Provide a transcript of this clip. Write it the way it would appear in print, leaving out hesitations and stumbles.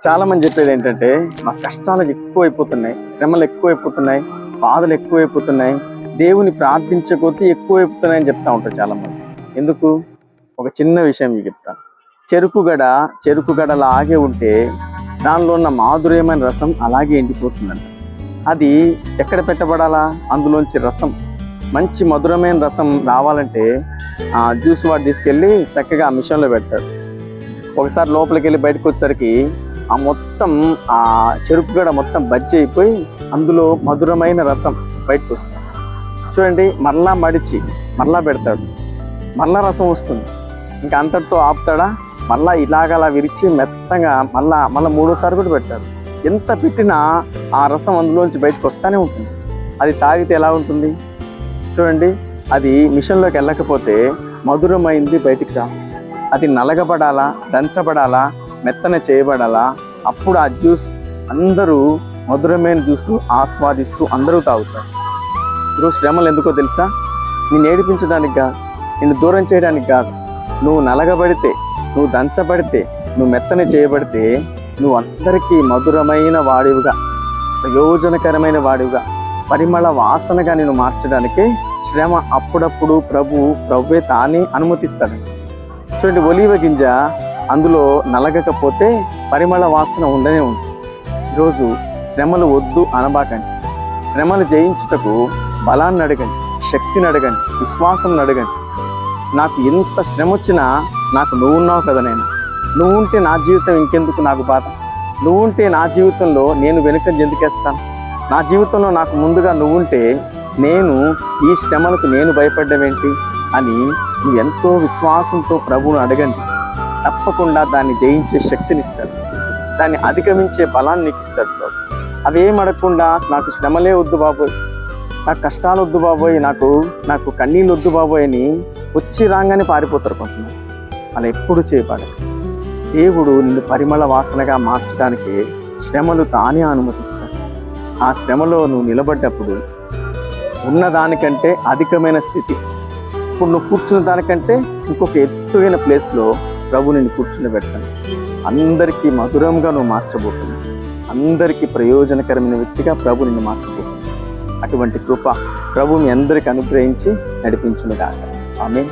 చాలా మంది చెప్పేది ఏంటంటే మా కష్టాలు ఎక్కువైపోతున్నాయి, శ్రమలు ఎక్కువైపోతున్నాయి, బాధలు ఎక్కువైపోతున్నాయి, దేవుని ప్రార్థించే కొద్దీ ఎక్కువైపోతున్నాయి అని చెప్తా ఉంటారు చాలా మంది. ఎందుకు? ఒక చిన్న విషయం మీకు చెప్తాను. చెరుకుగడ లాగే ఉంటే దానిలో ఉన్న మాధుర్యమైన రసం అలాగే ఎండిపోతుందంట. అది ఎక్కడ పెట్టబడాలా? అందులోంచి రసం, మంచి మధురమైన రసం రావాలంటే జ్యూస్ వాడు తీసుకెళ్ళి చక్కగా ఆ మిషన్లో పెడతాడు. ఒకసారి లోపలికి వెళ్ళి బయటకు వచ్చేసరికి ఆ చెరుకుగడ మొత్తం బజ్జి అయిపోయి అందులో మధురమైన రసం బయటకు వస్తుంది. చూడండి, మరలా మడిచి మరలా పెడతాడు, మరలా రసం వస్తుంది. ఇంకా అంతటితో ఆపుతాడా? మళ్ళా ఇలాగలా విరిచి మెత్తగా మళ్ళా మూడోసారి కూడా పెడతాడు. ఎంత పెట్టినా ఆ రసం అందులోంచి బయటకు వస్తూనే ఉంటుంది. అది తాగితే ఎలా ఉంటుంది చూడండి. అది మిషన్లోకి వెళ్ళకపోతే మధురమైంది బయటికి రా. అది నలగబడాలా, దంచబడాలా, మెత్తన చేయబడాలా. అప్పుడు ఆ జ్యూస్ అందరూ మధురమైన జ్యూస్ ఆస్వాదిస్తూ అందరూ తాగుతారు. ఈరోజు శ్రమలు ఎందుకో తెలుసా? నిన్ను ఏడిపించడానికి కాదు, నిన్ను దూరం చేయడానికి కాదు. నువ్వు నలగబడితే, నువ్వు దంచబడితే, నువ్వు మెత్తన చేయబడితే నువ్వు అందరికీ మధురమైన వాడివిగా, ప్రయోజనకరమైన వాడివిగా, పరిమళ వాసనగా నేను మార్చడానికి శ్రమ అప్పుడప్పుడు ప్రభువే తానే అనుమతిస్తాడు. చూడండి, ఒలీవ గింజ అందులో నలగకపోతే పరిమళ వాసన ఉండనే ఉంటుంది. ఈరోజు శ్రమలు వద్దు అనబాకండి. శ్రమలు జయించుటకు బలాన్ని అడగండి, శక్తిని అడగండి, విశ్వాసం అడగండి. నాకు ఎంత శ్రమ వచ్చినా నాకు నువ్వున్నావు కదా నాయనా, నువ్వు ఉంటే నా జీవితం ఇంకెందుకు నాకు బాధ, నువ్వు ఉంటే నా జీవితంలో నేను వెనుకంజ ఎందుకేస్తాను, నా జీవితంలో నాకు ముందుగా నువ్వుంటే నేను ఈ శ్రమలకు నేను భయపడ్డం ఏంటి అని నువ్వు ఎంతో విశ్వాసంతో ప్రభువును అడగండి. తప్పకుండా దాన్ని జయించే శక్తిని ఇస్తాడు, దాన్ని అధిగమించే బలాన్ని నీకు ఇస్తాడు ప్రభు. అవేం అడగకుండా నాకు శ్రమలే వద్దు బాబోయ్, నాకు కష్టాలు వద్దు బాబోయ్, నాకు కన్నీళ్ళు వద్దు బాబోయ్ అని వచ్చి రాగానే పారిపోతారు కొంతమంది. అలా ఎప్పుడు చేయబడదు. దేవుడు నిన్ను పరిమళ వాసనగా మార్చడానికి శ్రమలు తానే అనుమతిస్తాడు. ఆ శ్రమలో నువ్వు నిలబడ్డప్పుడు ఉన్నదానికంటే అధికమైన స్థితి, ఇప్పుడు నువ్వు కూర్చున్న దానికంటే ఇంకొక ఎత్తువైన ప్లేస్లో ప్రభు నిన్ను కూర్చుని పెడతాను. అందరికీ మధురంగా నువ్వు మార్చబోతున్నావు, అందరికీ ప్రయోజనకరమైన వ్యక్తిగా ప్రభు నిన్ను మార్చబోతున్నావు. అటువంటి కృప ప్రభు మీ అందరికీ అనుగ్రహించి నడిపించునుగాక. ఆమేన్.